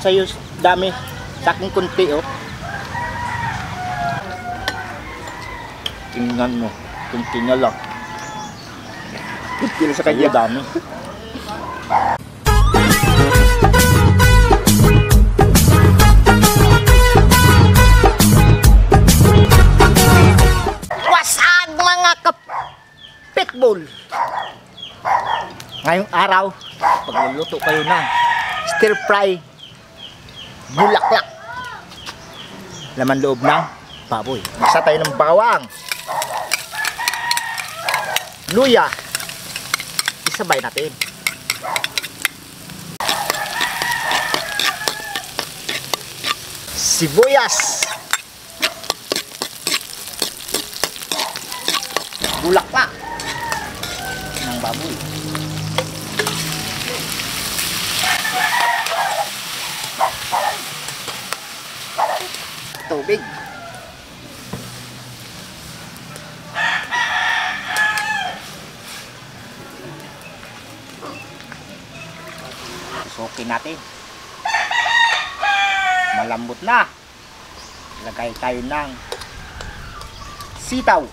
sa'yo dami, sa akin kunti oh. Tingnan mo, kunti na lang. Kunti na sa kanya dami. Wasag mga kapitbull! Ngayong araw, pagluluto kayo ng stir fry bulaklak. Laman loob ng baboy. Magsa tayo ng bawang, luya, isabay natin. Sibuyas, bulaklak ng baboy. Tubig. Susukin natin. Malambot na. Lagay tayo ng sitaw.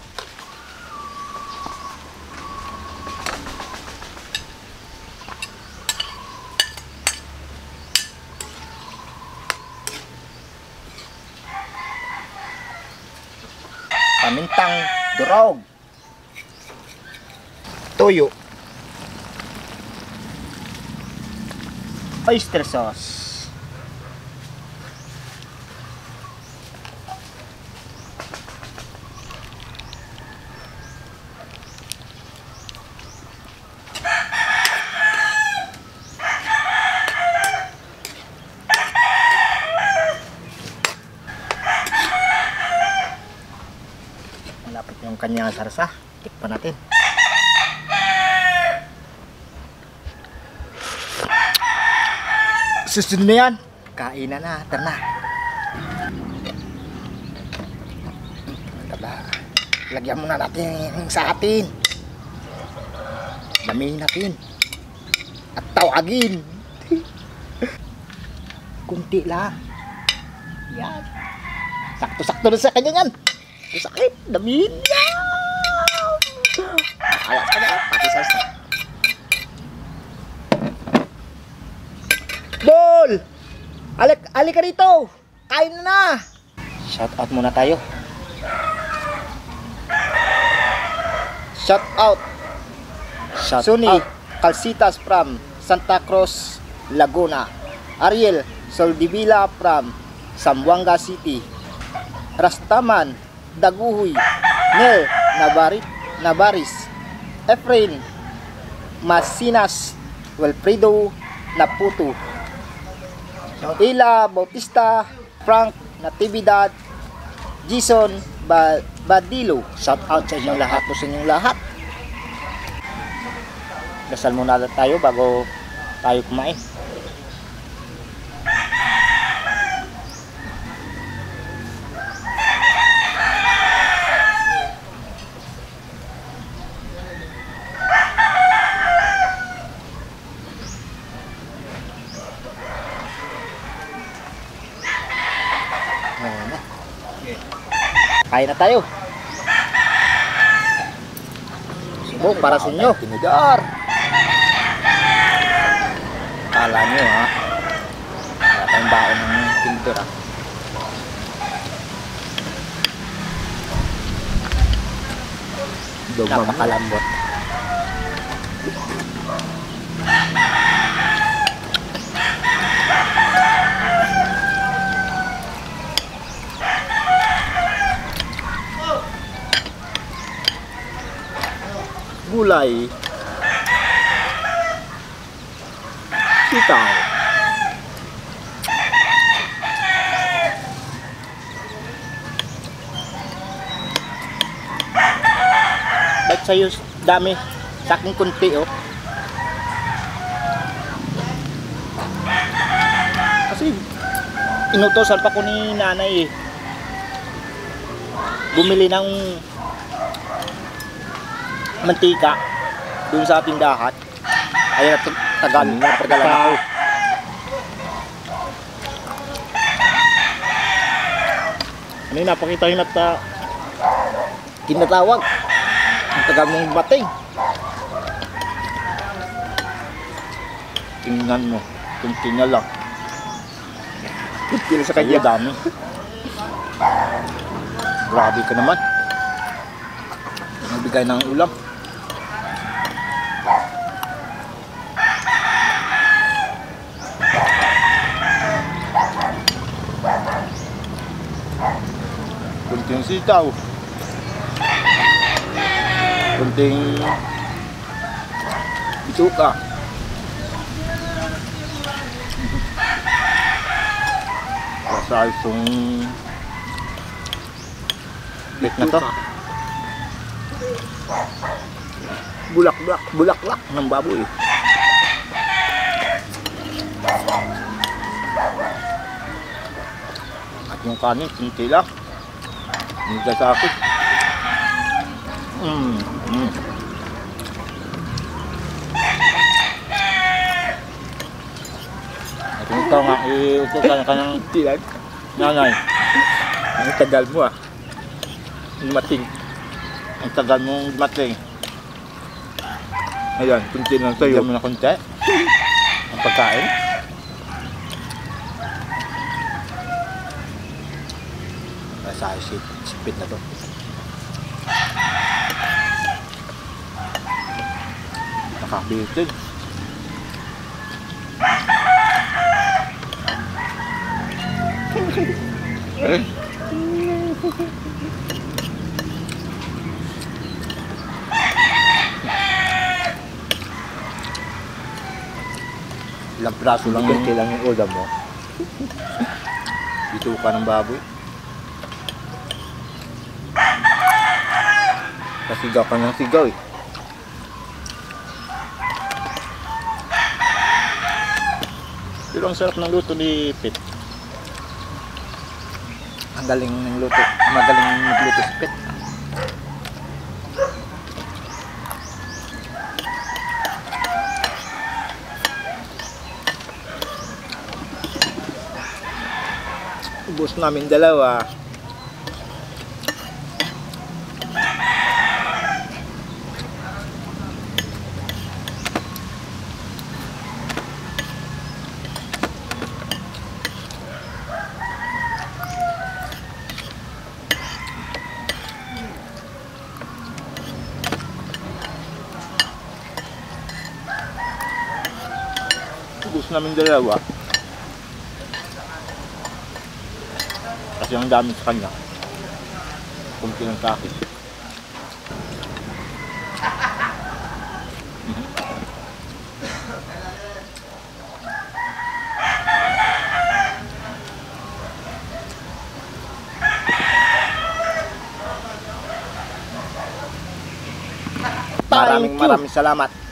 Pamintang durog, toyo, oyster sauce, malapit yung kanyang sarsa. Tikpan natin. Susunod na yan. Kainan na. Tara na. Lagyan muna natin sa atin. Damihin natin. At tawagin. Kunti lang. Yan. Sakto-sakto na sa kanya yan. Sakit, damihin yan. Alas ka na, pati sauce na. Bol! Alik ka dito. Kain na. Shout out muna tayo. Shout out. Sunny Calcitas from Santa Cruz, Laguna. Ariel Soldivila from Zamboanga City. Rastaman Daguhoy, Nel Navaris, Efrain Masinas, Wilfredo Naputo, Ila Bautista, Frank Natividad, Jason Badilo. Shout out sa inyong lahat po, sa inyong lahat. Dasal muna tayo bago tayo kumain. Kain na tayo. Subok para sa inyo. Tinidor. Kala nyo ha. Wala tayong baon ng tinidor ha. Napakalambot. Gulay, sitaw, ba't sa'yo dami, sa akin kunti oh. Kasi inutosan pa ko ni nanay eh, bumili ng mantika dun sa tindahan. Ayun, tagal na, tagalan ako. May napakita hinat na Tinatawag. Ang tagal mong bating. tingnan mo. Kunti na lang. Kilo sa Kaya kanya. dami. Grabe ka naman. Nagbigay ng ulam. Kunting sitaw. Kunting bituka. Sa itong plate na to. Bulaklak ng baboy. At yung kanin, kunti lang. Hindi sa akin. At yung ikaw nga, iutusan ka ng Tilag. nanay. Ang tagal mo ah. Dumating. Ang tagal mong dumating. Ayan, kunti lang Sa'yo sa'yo. mo na konti. Ang pagkain. Sa sipit na to. Nakabitin. Ilang praso lang yung Kunti lang yung ulam mo. bituka ng baboy. Pasigaw ka ng sigaw eh. Pero ang sarap ng luto ni Pit. Ang galing ng luto. Magaling magluto si Pet. Ubus namin dalawa. Ubus namin dalawa. Kasi ang dami sa kanya. Kunti lang sa akin. Maraming salamat.